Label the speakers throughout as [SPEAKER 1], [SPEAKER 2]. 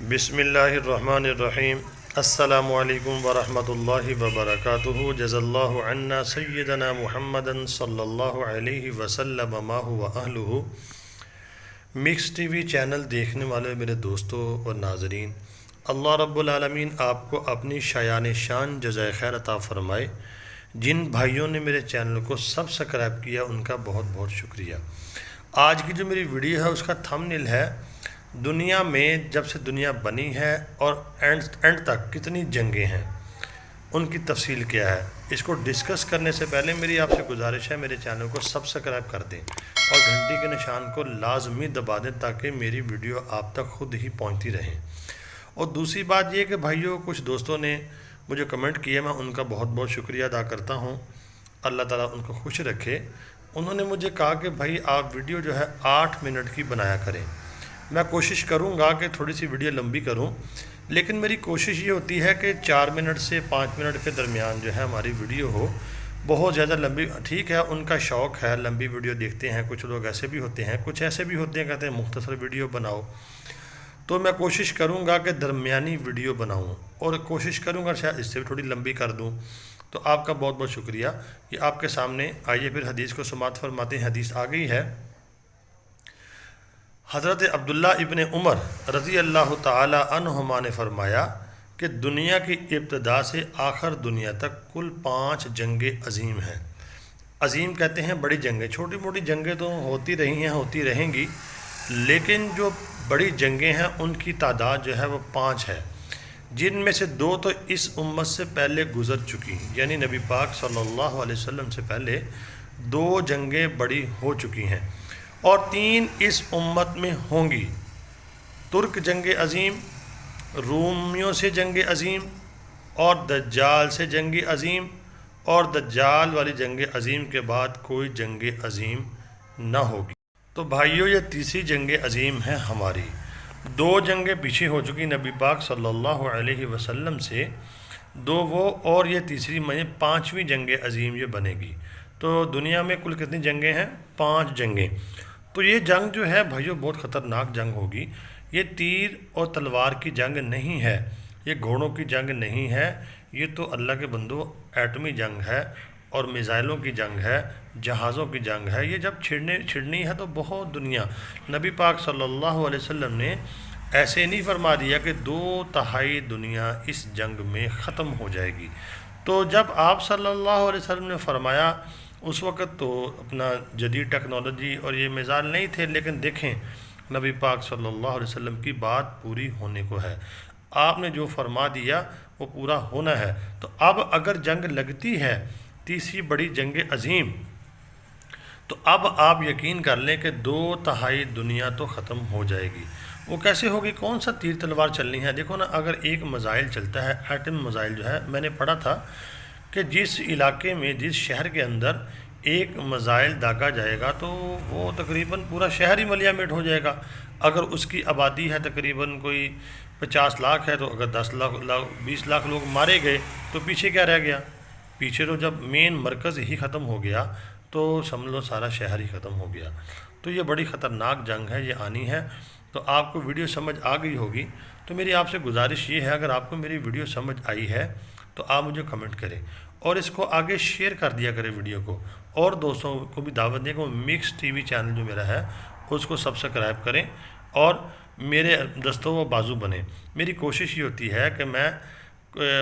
[SPEAKER 1] بسم اللہ الرحمن الرحیم۔ السلام علیکم ورحمۃ اللہ وبرکاتہ۔ جزا اللہ عنا سیدنا محمد صلی اللہ علیہ وسلم ما هو اہلہ۔ مکس ٹی وی چینل دیکھنے والے میرے دوستوں اور ناظرین، اللہ رب العالمین آپ کو اپنی شایان شان جزائے خیر عطا فرمائے۔ جن بھائیوں نے میرے چینل کو سبسکرائب کیا ان کا بہت بہت شکریہ۔ آج کی جو میری ویڈیو ہے اس کا تھمبنیل ہے دنیا میں جب سے دنیا بنی ہے اور اینڈ تک کتنی جنگیں ہیں، ان کی تفصیل کیا ہے۔ اس کو ڈسکس کرنے سے پہلے میری آپ سے گزارش ہے میرے چینل کو سبسکرائب کر دیں اور گھنٹی کے نشان کو لازمی دبا دیں تاکہ میری ویڈیو آپ تک خود ہی پہنچتی رہیں۔ اور دوسری بات یہ کہ بھائیوں، کچھ دوستوں نے مجھے کمنٹ کیا، میں ان کا بہت بہت شکریہ ادا کرتا ہوں، اللہ تعالیٰ ان کو خوش رکھے۔ انہوں نے مجھے کہا کہ بھائی آپ ویڈیو جو ہے 8 منٹ کی بنایا کریں۔ میں کوشش کروں گا کہ تھوڑی سی ویڈیو لمبی کروں، لیکن میری کوشش یہ ہوتی ہے کہ 4 منٹ سے 5 منٹ کے درمیان جو ہے ہماری ویڈیو ہو۔ بہت زیادہ لمبی ٹھیک ہے، ان کا شوق ہے، لمبی ویڈیو دیکھتے ہیں، کچھ لوگ ایسے بھی ہوتے ہیں، کچھ ایسے بھی ہوتے ہیں کہتے ہیں مختصر ویڈیو بناؤ، تو میں کوشش کروں گا کہ درمیانی ویڈیو بناؤں اور کوشش کروں گا شاید اس سے بھی تھوڑی لمبی کر دوں۔ تو آپ کا بہت بہت شکریہ۔ یہ آپ کے سامنے آئیے پھر حدیث کو سماعت فرماتے ہیں۔ حدیث آ گئی ہے، حضرت عبداللہ ابن عمر رضی اللہ تعالی عنہما نے فرمایا کہ دنیا کی ابتدا سے آخر دنیا تک کل 5 جنگیں عظیم ہیں۔ عظیم کہتے ہیں بڑی جنگیں، چھوٹی موٹی جنگیں تو ہوتی رہی ہیں، ہوتی رہیں گی، لیکن جو بڑی جنگیں ہیں ان کی تعداد جو ہے وہ 5 ہے، جن میں سے 2 تو اس امت سے پہلے گزر چکی، یعنی نبی پاک صلی اللہ علیہ وسلم سے پہلے 2 جنگیں بڑی ہو چکی ہیں، اور 3 اس امت میں ہوں گی۔ ترک جنگ عظیم، رومیوں سے جنگ عظیم، اور دجال سے جنگ عظیم، اور دجال والی جنگ عظیم کے بعد کوئی جنگ عظیم نہ ہوگی۔ تو بھائیو، یہ تیسری جنگ عظیم ہے ہماری۔ 2 جنگیں پیچھے ہو چکی نبی پاک صلی اللہ علیہ وسلم سے، 2 وہ، اور یہ تیسری 5ویں جنگ عظیم یہ بنے گی۔ تو دنیا میں کل کتنی جنگیں ہیں؟ 5 جنگیں۔ تو یہ جنگ جو ہے بھائیو بہت خطرناک جنگ ہوگی۔ یہ تیر اور تلوار کی جنگ نہیں ہے، یہ گھوڑوں کی جنگ نہیں ہے، یہ تو اللہ کے بندو ایٹمی جنگ ہے اور میزائلوں کی جنگ ہے، جہازوں کی جنگ ہے۔ یہ جب چھڑنی ہے تو بہت دنیا، نبی پاک صلی اللہ علیہ وسلم نے ایسے نہیں فرما دیا کہ 2/3 دنیا اس جنگ میں ختم ہو جائے گی۔ تو جب آپ صلی اللہ علیہ وسلم نے فرمایا، اس وقت تو اپنا جدید ٹیکنالوجی اور یہ میزائل نہیں تھے، لیکن دیکھیں نبی پاک صلی اللہ علیہ وسلم کی بات پوری ہونے کو ہے۔ آپ نے جو فرما دیا وہ پورا ہونا ہے۔ تو اب اگر جنگ لگتی ہے تیسری بڑی جنگ عظیم، تو اب آپ یقین کر لیں کہ 2/3 دنیا تو ختم ہو جائے گی۔ وہ کیسے ہوگی؟ کون سا تیر تلوار چلنی ہے؟ دیکھو نا، اگر ایک میزائل چلتا ہے، ایٹم میزائل جو ہے، میں نے پڑھا تھا کہ جس علاقے میں، جس شہر کے اندر ایک میزائل داغا جائے گا تو وہ تقریباً پورا شہر ہی ملیا میٹ ہو جائے گا۔ اگر اس کی آبادی ہے تقریباً کوئی 50 لاکھ ہے، تو اگر 20 لاکھ لوگ مارے گئے تو پیچھے کیا رہ گیا؟ پیچھے تو جب مین مرکز ہی ختم ہو گیا تو سمجھ لو سارا شہر ہی ختم ہو گیا۔ تو یہ بڑی خطرناک جنگ ہے، یہ آنی ہے۔ تو آپ کو ویڈیو سمجھ آ گئی ہوگی۔ تو میری آپ سے گزارش یہ ہے، اگر آپ کو میری ویڈیو سمجھ آئی ہے تو آپ مجھے کمنٹ کریں اور اس کو آگے شیئر کر دیا کریں ویڈیو کو، اور دوستوں کو بھی دعوت دیں کہ وہ مکس ٹی وی چینل جو میرا ہے اس کو سبسکرائب کریں اور میرے دستوں و بازو بنیں۔ میری کوشش یہ ہوتی ہے کہ میں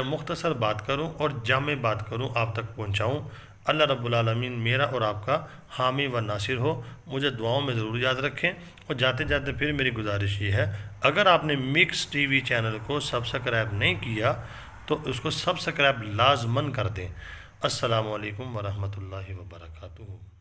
[SPEAKER 1] مختصر بات کروں اور جامع بات کروں، آپ تک پہنچاؤں۔ اللہ رب العالمین میرا اور آپ کا حامی و ناصر ہو۔ مجھے دعاؤں میں ضرور یاد رکھیں۔ اور جاتے جاتے پھر میری گزارش یہ ہے، اگر آپ نے مکس ٹی وی چینل کو سبسکرائب نہیں کیا تو اس کو سبسکرائب لازماً کر دیں۔ السلام علیکم ورحمۃ اللہ وبرکاتہ۔